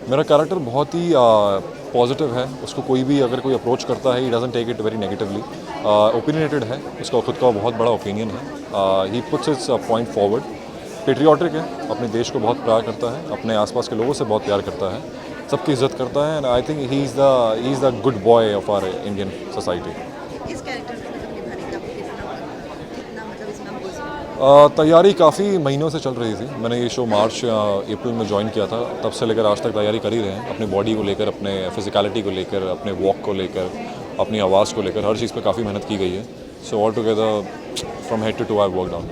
मेरा कैरेक्टर बहुत ही पॉजिटिव है। उसको कोई भी अगर कोई अप्रोच करता है, he doesn't take it very negatively. Opinionated है, उसका खुद का बहुत बड़ा ओपिनियन है। He puts its point forward. Patriotic है, अपने देश को बहुत प्यार करता है, अपने आसपास के लोगों से बहुत प्यार करता है, सबकी इज्जत करता है। And I think he is the good boy of our Indian society. इस कैरेक्टर को मतलब निभाने का आपको कितना मतलब इसमें आप बोल सकते हैं? तैयारी काफ़ी महीनों से चल रही थी। मैंने ये शो मार्च अप्रैल में ज्वाइन किया था, तब से लेकर आज तक तैयारी कर ही रहे हैं। अपनी बॉडी को लेकर, अपने फिजिकलिटी को लेकर, अपने वॉक को लेकर, अपनी आवाज़ को लेकर, हर चीज़ पे काफ़ी मेहनत की गई है। So all together from head to eye worked on it.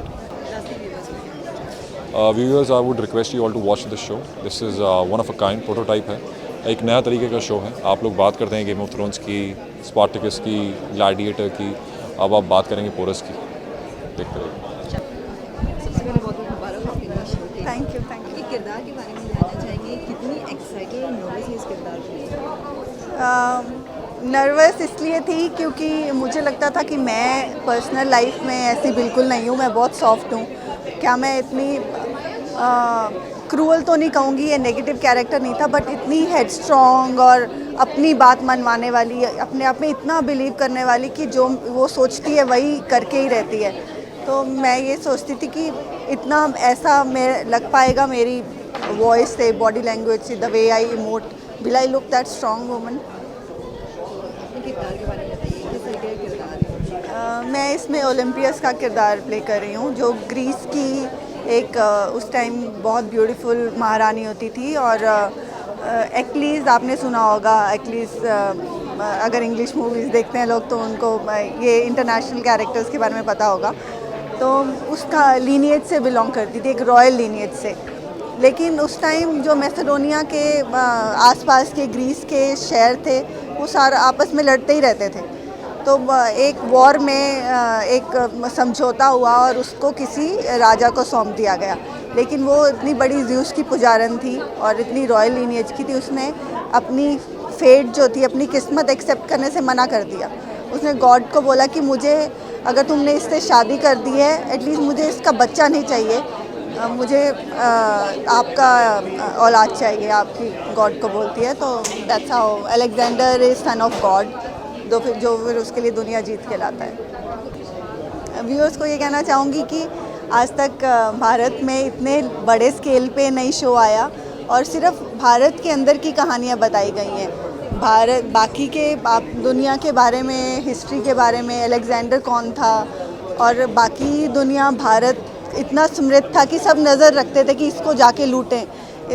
Viewers, I would request you all to watch this show. This is one of a kind prototype है, एक नया तरीके का शो है। आप लोग बात करते हैं गेम ऑफ थ्रोन्स की, स्पार्टकस की, ग्लैडिएटर की, अब आप बात करेंगे पोरस की। देखते रहिए। सबसे पहले बहुत बहुत मुबारक आपके नए शो के। थैंक यू थैंक कि किरदार के बारे में जानना चाहेंगे, कितनी एक्साइटेड और नर्वस है इस किरदार के लिए? यू। नर्वस इसलिए थी क्योंकि मुझे लगता था कि मैं पर्सनल लाइफ में ऐसी बिल्कुल नहीं हूँ, मैं बहुत सॉफ्ट हूँ। क्या मैं इतनी क्रूअल तो नहीं कहूँगी, ये नेगेटिव कैरेक्टर नहीं था, बट इतनी हेडस्ट्रॉन्ग और अपनी बात मनवाने वाली, अपने आप में इतना बिलीव करने वाली कि जो वो सोचती है वही करके ही रहती है। तो मैं ये सोचती थी कि इतना ऐसा मैं लग पाएगा मेरी वॉइस से, बॉडी लैंग्वेज से, the way I emote, will I look that strong woman. अपने किरदार के बारे में बताइए, किस तरीके का किरदार है? मैं इसमें ओलंपियस का किरदार प्ले कर रही हूँ, जो ग्रीस की एक उस टाइम बहुत ब्यूटीफुल महारानी होती थी। और एक्लीज आपने सुना होगा, एक्लीज अगर इंग्लिश मूवीज़ देखते हैं लोग तो उनको ये इंटरनेशनल कैरेक्टर्स के बारे में पता होगा। तो उसका लीनिएज से बिलोंग करती थी, एक रॉयल लीनिएज से। लेकिन उस टाइम जो मैसेडोनिया के आसपास के ग्रीस के शहर थे, वो सारा आपस में लड़ते ही रहते थे। तो एक वॉर में एक समझौता हुआ और उसको किसी राजा को सौंप दिया गया। लेकिन वो इतनी बड़ी ज़्यूस की पुजारन थी और इतनी रॉयल लीनिएज की थी, उसने अपनी फेट जो थी, अपनी किस्मत एक्सेप्ट करने से मना कर दिया। उसने गॉड को बोला कि मुझे, अगर तुमने इससे शादी कर दी है, एटलीस्ट मुझे इसका बच्चा नहीं चाहिए, मुझे आपका औलाद चाहिए, आपकी गॉड को बोलती है। तो that's how Alexander is son of God, जो फिर उसके लिए दुनिया जीत के लाता है। व्यूअर्स को ये कहना चाहूँगी कि आज तक भारत में इतने बड़े स्केल पे नई शो आया और सिर्फ भारत के अंदर की कहानियाँ बताई गई हैं। भारत बाकी के आप दुनिया के बारे में, हिस्ट्री के बारे में, अलेक्जेंडर कौन था, और बाकी दुनिया, भारत इतना समृद्ध था कि सब नज़र रखते थे कि इसको जाके लूटें।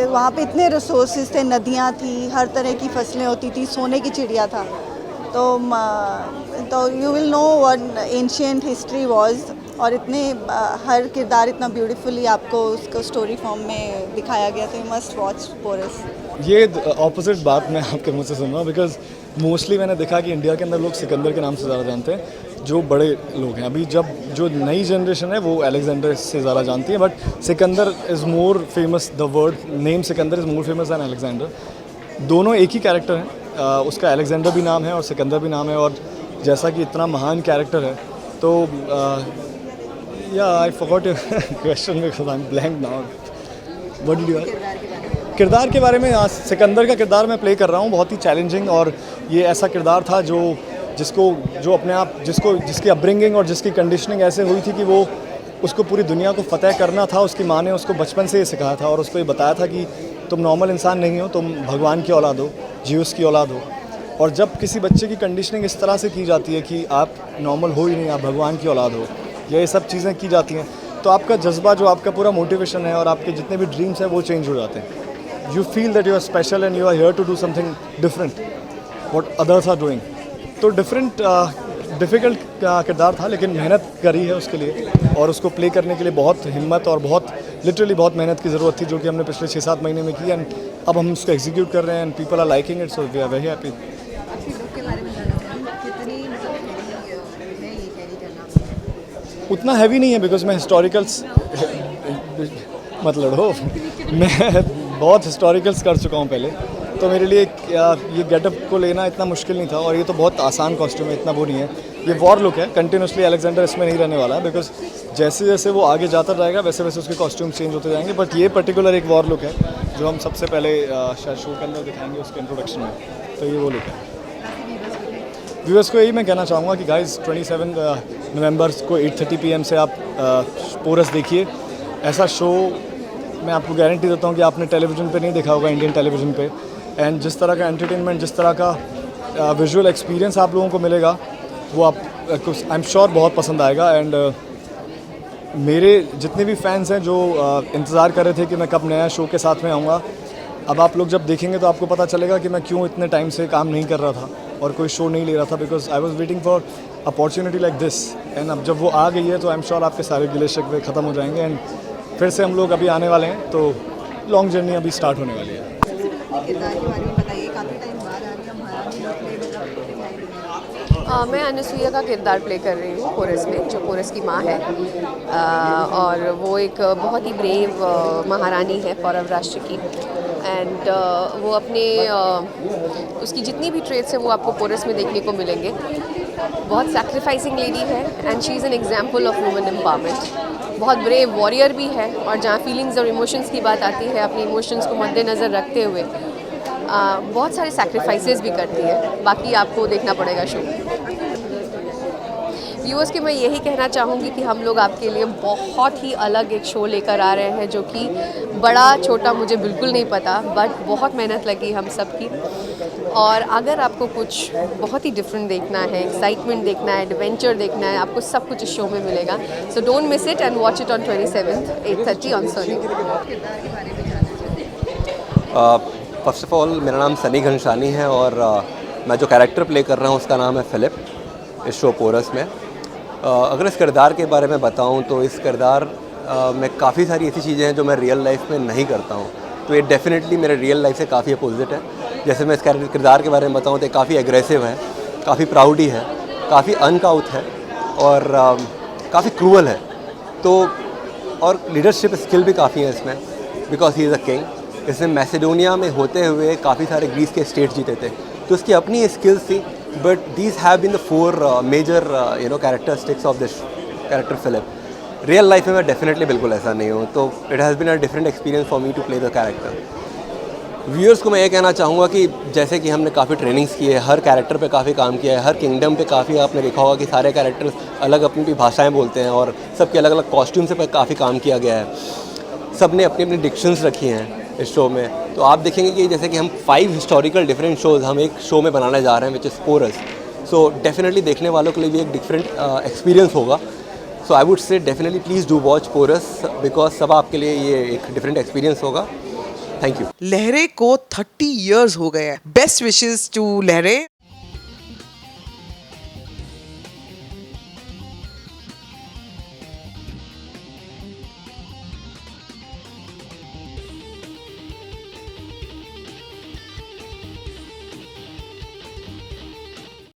वहाँ पे इतने रिसोर्सेज थे, नदियाँ थी, हर तरह की फसलें होती थी, सोने की चिड़िया था। तो you will know what ancient history was. और इतने हर किरदार इतना ब्यूटीफुली आपको उसको स्टोरी फॉर्म में दिखाया गया, तो यू मस्ट वॉच पोरस। ये ऑपोजिट बात मैं आपके मुझसे सुन रहा हूँ, बिकॉज मोस्टली मैंने देखा कि इंडिया के अंदर लोग सिकंदर के नाम से ज़्यादा जानते हैं, जो बड़े लोग हैं। अभी जब जो नई जनरेशन है वो अलेक्जेंडर से ज़्यादा जानती है, but Sikandar is more famous, the word name Sikandar is more famous than Alexander. दोनों एक ही कैरेक्टर हैं, उसका अलेक्जेंडर भी नाम है और सिकंदर भी नाम है। और जैसा कि इतना महान कैरेक्टर है, तो या I forgot your question because I am blank now. What did you ask? किरदार के बारे में, सिकंदर का किरदार मैं प्ले कर रहा हूँ, बहुत ही चैलेंजिंग। और ये ऐसा किरदार था जो अपने आप, जिसकी अपब्रिंगिंग और जिसकी कंडीशनिंग ऐसे हुई थी कि वो उसको पूरी दुनिया को फतेह करना था। उसकी माँ ने उसको बचपन से ये सिखाया था और उसको ये बताया था कि तुम नॉर्मल इंसान नहीं हो, तुम भगवान की औलाद हो, ज्यूस की औलाद हो। और जब किसी बच्चे की कंडीशनिंग इस तरह से की जाती है कि आप नॉर्मल हो ही नहीं, आप भगवान की औलाद हो, ये सब चीज़ें की जाती हैं, तो आपका जज्बा, जो आपका पूरा मोटिवेशन है और आपके जितने भी ड्रीम्स हैं, वो चेंज हो जाते हैं। You feel that you are special and you are here to do something different what others are doing. तो डिफ़िकल्ट किरदार था, लेकिन मेहनत करी है उसके लिए, और उसको प्ले करने के लिए बहुत हिम्मत और लिटरली बहुत मेहनत की ज़रूरत थी, जो कि हमने पिछले 6-7 महीने में की। एंड अब हम उसको एग्जीक्यूट कर रहे हैं and people are liking it, so we are very happy. आपकी लुक के बारे में जानना चाहेंगे, कितनी मतलब है ये कैरी करना? उतना हैवी नहीं है, बिकॉज मैं हिस्टोरिकल्स मत लड़ो, मैं बहुत हिस्टोरिकल्स कर चुका हूँ पहले, तो मेरे लिए ये गेटअप को लेना इतना मुश्किल नहीं था। और ये तो बहुत आसान कॉस्ट्यूम है, इतना वो नहीं है। ये वॉर लुक है, कंटिन्यूसली अलेक्जेंडर इसमें नहीं रहने वाला है, बिकॉज जैसे जैसे वो आगे जाता जाएगा वैसे वैसे उसके कॉस्ट्यूम चेंज होते जाएंगे। बट ये पर्टिकुलर एक वॉर लुक है जो हम सबसे पहले शायद शो के अंदर दिखाएंगे उसके इंट्रोडक्शन में, तो ये वो लुक है। व्यूअर्स को यही मैं कहना चाहूँगा कि गाइस 27 नवंबर को 8:30 PM से आप पोरस देखिए। ऐसा शो मैं आपको गारंटी देता हूँ कि आपने टेलीविज़न पे नहीं देखा होगा, इंडियन टेलीविज़न पे। एंड जिस तरह का एंटरटेनमेंट, जिस तरह का विजुअल एक्सपीरियंस आप लोगों को मिलेगा, वो आप आई एम श्योर बहुत पसंद आएगा। एंड मेरे जितने भी फैंस हैं जो इंतज़ार कर रहे थे कि मैं कब नया शो के साथ में आऊँगा, अब आप लोग जब देखेंगे तो आपको पता चलेगा कि मैं क्यों इतने टाइम से काम नहीं कर रहा था और कोई शो नहीं ले रहा था, because I was waiting for opportunity like this. And अब जब वो आ गई है तो आई एम श्योर आपके सारे गिले शिकवे ख़त्म हो जाएंगे एंड फिर से हम लोग अभी आने वाले हैं, तो लॉन्ग जर्नी अभी स्टार्ट होने वाली है। किरदार के बारे में बताइए, काफ़ी टाइम बाद आ रही है महारानी लुक में, मैं अनसुईया का किरदार प्ले कर रही हूँ पोरस में, जो पोरस की माँ है। और वो एक बहुत ही ब्रेव महारानी है पौरव राष्ट्र की। एंड वो अपने उसकी जितनी भी ट्रेड्स हैं वो आपको पोरस में देखने को मिलेंगे। बहुत सैक्रिफाइसिंग लेडी है and she is an example of women empowerment. बहुत ब्रेव वॉरियर भी है, और जहाँ फीलिंग्स और इमोशंस की बात आती है, अपने इमोशंस को मद्देनज़र रखते हुए बहुत सारे सैक्रिफाइसेस भी करती है। बाकी आपको देखना पड़ेगा शो। व्यूअर्स के मैं यही कहना चाहूँगी कि हम लोग आपके लिए बहुत ही अलग एक शो लेकर आ रहे हैं, जो कि बड़ा छोटा मुझे बिल्कुल नहीं पता, बट बहुत मेहनत लगी हम सब की। और अगर आपको कुछ बहुत ही डिफरेंट देखना है, एक्साइटमेंट देखना है, एडवेंचर देखना है, आपको सब कुछ इस शो में मिलेगा। So don't miss it and watch it on 27th 8:30 on Sony. First of all मेरा नाम सनी घनशानी है और मैं जो कैरेक्टर प्ले कर रहा हूँ उसका नाम है फिलिप इस शो पोरस में। अगर इस किरदार के बारे में बताऊँ तो इस किरदार में काफ़ी सारी ऐसी चीज़ें हैं जो मैं रियल लाइफ में नहीं करता हूँ, तो ये डेफिनेटली मेरे रियल लाइफ से काफ़ी अपोजिट है। जैसे मैं इस किरदार के बारे में बताऊँ तो काफ़ी एग्रेसिव है, काफ़ी प्राउडी है, काफ़ी अनकाउथ है और काफ़ी क्रूअल है। तो और लीडरशिप स्किल भी काफ़ी है इसमें, because he is a king. इसने मैसेडोनिया में होते हुए काफ़ी सारे ग्रीस के स्टेट जीते थे, तो उसकी अपनी स्किल्स थी। But these have been the 4 major characteristics of this character Philip. Real life में मैं डेफिनेटली बिल्कुल ऐसा नहीं हूँ, तो it has been a different experience for me to play the character. Viewers को मैं ये कहना चाहूँगा कि जैसे कि हमने काफ़ी ट्रेनिंग्स की है, हर कैरेक्टर पे काफ़ी काम किया है, हर किंगडम पे काफ़ी आपने देखा होगा कि सारे कैरेक्टर्स अलग अपनी अपनी भाषाएँ बोलते हैं और सबके अलग अलग कॉस्ट्यूम से काफ़ी काम किया गया है। सब ने अपनी अपनी डिक्शंस रखी हैं इस शो में। तो आप देखेंगे कि जैसे कि हम 5 हिस्टोरिकल डिफरेंट शोज़ हम एक शो में बनाने जा रहे हैं, which is Porus. So definitely देखने वालों के लिए भी एक डिफरेंट एक्सपीरियंस होगा। So I would say definitely please do watch Porus, because सब आपके लिए ये एक डिफरेंट एक्सपीरियंस होगा। Thank you. लहरे को 30 इयर्स हो गए हैं। बेस्ट विशेस टू लहरे।